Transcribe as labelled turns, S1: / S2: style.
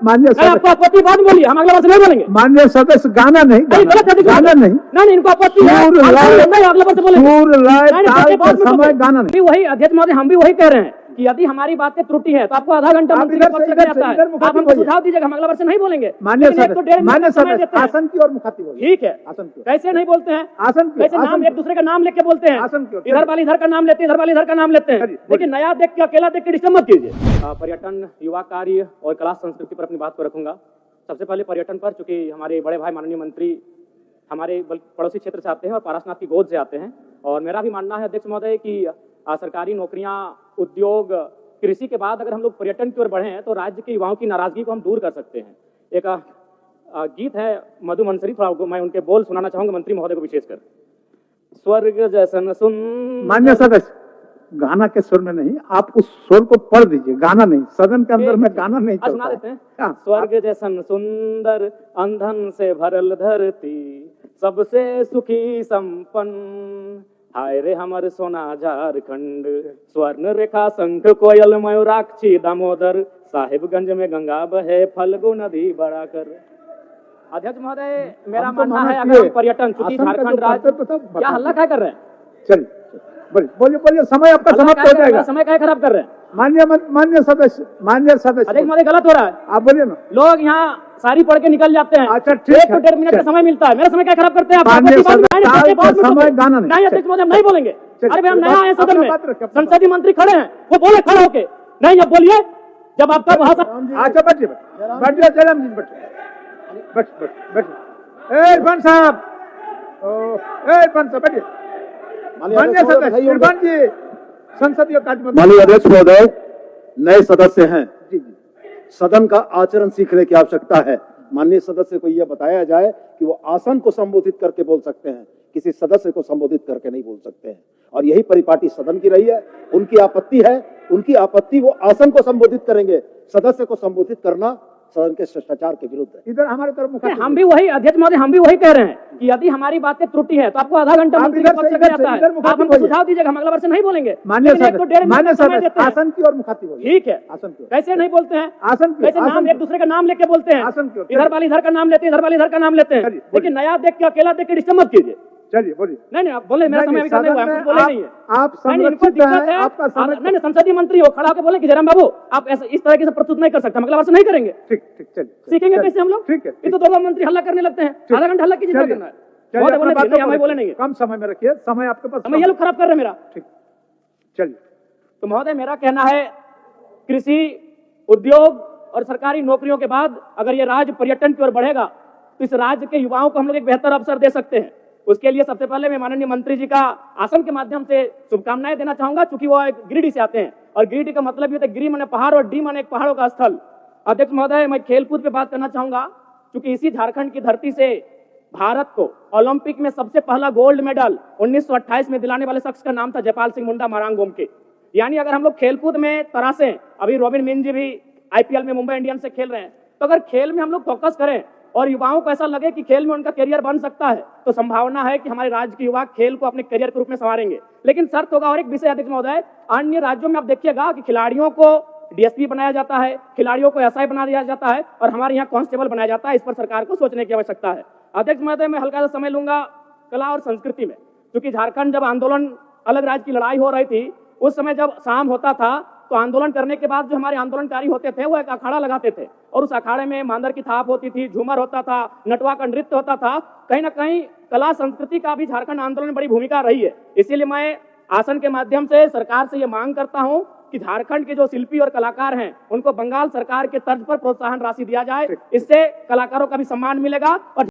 S1: माननीय सदस्य,
S2: आपको आपत्ति बाद बोलिए, हम अगला बार से नहीं बोलेंगे।
S1: माननीय सदस्य, गाना नहीं, गाना नहीं,
S2: नहीं इनको आपत्ति है, अगला बार से बोलेंगे।
S1: समय गाना नहीं।
S2: वही अध्यक्ष महोदय, हम भी वही कह रहे हैं कि यदि हमारी बातें त्रुटि है तो आपको आधा घंटा मंत्री के पक्ष लग जाता है, आप हमको सुझाव दीजिएगा, हम अगला बार से नहीं बोलेंगे।
S1: माननीय सदस्य, आसन की और मुखातिब होइए।
S2: ठीक है,
S1: आसन की,
S2: कैसे नहीं बोलते हैं,
S1: आसन की,
S2: कैसे नाम एक दूसरे का नाम लेके बोलते हैं,
S1: आसन की,
S2: इधर वाली इधर का नाम लेते हैं, इधर वाली इधर का नाम लेते हैं, लेकिन नया देख के अकेला देख के डिस्टर्ब मत कीजिए। पर्यटन, युवा कार्य और कला संस्कृति पर अपनी बात को रखूंगा। सबसे पहले पर्यटन पर, चूंकि हमारे बड़े भाई माननीय मंत्री हमारे पड़ोसी क्षेत्र से आते हैं और पारसनाथ की गोद से आते हैं, और मेरा भी मानना है अध्यक्ष महोदय कि सरकारी नौकरियां, उद्योग, कृषि के बाद अगर हम लोग पर्यटन की ओर बढ़े तो राज्य के युवाओं की नाराजगी को हम दूर कर सकते हैं। एक गीत है मधु मंसरी, थोड़ा मैं उनके बोल सुनाना चाहूंगा मंत्री महोदय को विशेषकर। स्वर्ग जैसन सुंदर,
S1: माननीय सदस्य, गाना के सुर में नहीं, आप उस सुर को पढ़ दीजिए, गाना नहीं, सदन के अंदर में गाना नहीं चलता।
S2: सुना देते हैं। स्वर्ग जैसन सुंदर, अंधन से भरल धरती, सबसे सुखी संपन्न, हाय रे हमर सोना झारखंड, स्वर्ण रेखा शंख कोयल मयूराक्षी दामोदर, साहिबगंज में गंगा बहे फल्गु नदी बड़ा कर। अध्यक्ष महोदय, मेरा मानना है अगर पर्यटन, चूंकि झारखंड राज्य, क्या हल्ला क्या कर रहे हैं?
S1: चलिए बोलिए बोलिए, समय आपका समाप्त हो जाएगा।
S2: समय क्या खराब कर रहे हैं?
S1: माननीय सदस्य,
S2: अध्यक्ष महोदय गलत हो रहा है,
S1: आप बोलिए ना।
S2: लोग यहाँ सारी पढ़ के निकल जाते हैं।
S1: अच्छा ठीक है,
S2: 1 से 1.5 मिनट का समय मिलता है, मेरा समय क्या खराब करते हैं आप?
S1: समय गाना
S2: नहीं अध्यक्ष महोदय, हम नहीं बोलेंगे। अरे भाई हम नया आए सदन में, संसदीय मंत्री खड़े हैं, वो बोले खड़े होके, नहीं अब बोलिए जब आपका भाषण।
S1: अच्छा बैठिए, बैठिए जयराम जी, बैठिए। इरफान साहब, इरफान साहब बैठिए। माननीय सदस्य इरफान जी, संसदीय कार्य मंत्री।
S3: माननीय अध्यक्ष महोदय, नए सदस्य हैं, सदन का आचरण सीखने की आवश्यकता है। माननीय सदस्य को यह बताया जाए कि वो आसन को संबोधित करके बोल सकते हैं, किसी सदस्य को संबोधित करके नहीं बोल सकते हैं, और यही परिपाटी सदन की रही है। उनकी आपत्ति है, उनकी आपत्ति, वो आसन को संबोधित करेंगे, सदस्य को संबोधित करना सदन के शिष्टाचार के विरुद्ध है।
S1: इधर हमारे तरफ
S2: हम भी वही अध्यक्ष महोदय, हम भी वही कह रहे हैं कि यदि हमारी बातें त्रुटि है तो आपको आधा घंटा मंत्री के पक्ष लग जाता है, आप हमको सुझाव दीजिएगा, हम अगला बार से नहीं बोलेंगे।
S1: माननीय सदस्य, आसन की और मुखातिब होइए।
S2: ठीक है,
S1: आसन की,
S2: कैसे नहीं बोलते हैं,
S1: आसन की,
S2: कैसे नाम एक दूसरे का नाम लेके बोलते हैं,
S1: आसन की,
S2: इधर वाली इधर का नाम लेते हैं, इधर वाली इधर का नाम लेते हैं, लेकिन नया देख के अकेला देख के डिस्टर्ब मत कीजिए।
S1: चलिए बोलिए।
S2: नहीं आप बोले, मेरा समय अभी करने हुआ है, हम बोले नहीं है।
S1: आप संरक्षित है, आपका समय।
S2: नहीं संसदीय मंत्री हो, खड़ा होकर बोले कि जयराम बाबू आप ऐसा इस तरह से प्रस्तुत नहीं कर सकते, हम अगला बार से नहीं करेंगे।
S1: ठीक ठीक, चलिए
S2: सीखेंगे कैसे हम लोग?
S1: ठीक है,
S2: ये तो 2 मंत्री हल्ला करने लगते हैं, आधा घंटा हल्ला कीजिए, क्या करना है? बोले नहीं,
S1: कम समय में रखिए, समय आपके पास,
S2: समय ये लोग खराब कर रहे हैं मेरा।
S1: ठीक, चलिए।
S2: तो महोदय मेरा कहना है, कृषि, उद्योग और सरकारी नौकरियों के बाद अगर ये राज्य पर्यटन की ओर बढ़ेगा तो इस राज्य के युवाओं को हम लोग एक बेहतर अवसर दे सकते हैं। उसके लिए सबसे पहले मैं माननीय मंत्री जी का आसन के माध्यम से शुभकामनाएं देना चाहूंगा, क्योंकि वो एक गिरिडीह से आते हैं, और गिरिडीह का मतलब ये होता है गिरी माने पहाड़ और डी माने एक पहाड़ों का स्थल। अध्यक्ष महोदय, मैं खेलकूद पे बात करना चाहूंगा, क्योंकि इसी झारखंड की धरती से भारत को ओलंपिक में सबसे पहला गोल्ड मेडल 1928 में दिलाने वाले शख्स का नाम था जयपाल सिंह मुंडा मारांग गोमके। यानी अगर हम लोग खेलकूद में तरासें, अभी रॉबिन मिन जी भी IPL में मुंबई इंडियंस से खेल रहे हैं, तो अगर खेल में हम लोग फोकस करें और युवाओं को ऐसा लगे कि खेल में उनका करियर बन सकता है, तो संभावना है कि हमारे राज्य के युवा खेल को अपने करियर के रूप में संवारेंगे। लेकिन शर्त होगा, और एक विषय अध्यक्ष महोदय, अन्य राज्यों में आप देखिएगा कि खिलाड़ियों को DSP बनाया जाता है, खिलाड़ियों को SI बना दिया जाता है, और हमारे यहाँ कांस्टेबल बनाया जाता है। इस पर सरकार को सोचने की आवश्यकता है। अध्यक्ष महोदय, मैं हल्का सा समय लूंगा कला और संस्कृति में, क्योंकि झारखंड जब आंदोलन, अलग राज्य की लड़ाई हो रही थी, उस समय जब शाम होता था तो आंदोलन करने के बाद जो हमारे आंदोलनकारी होते थे वो एक अखाड़ा लगाते थे, और उस अखाड़े में मांदर की थाप होती थी, झूमर होता था, नटवा का नृत्य होता था। कहीं ना कहीं कला संस्कृति का भी झारखंड आंदोलन में बड़ी भूमिका रही है। इसीलिए मैं आसन के माध्यम से सरकार से ये मांग करता हूं कि झारखंड के जो शिल्पी और कलाकार हैं उनको बंगाल सरकार के तर्ज पर प्रोत्साहन राशि दिया जाए, इससे कलाकारों का भी सम्मान मिलेगा और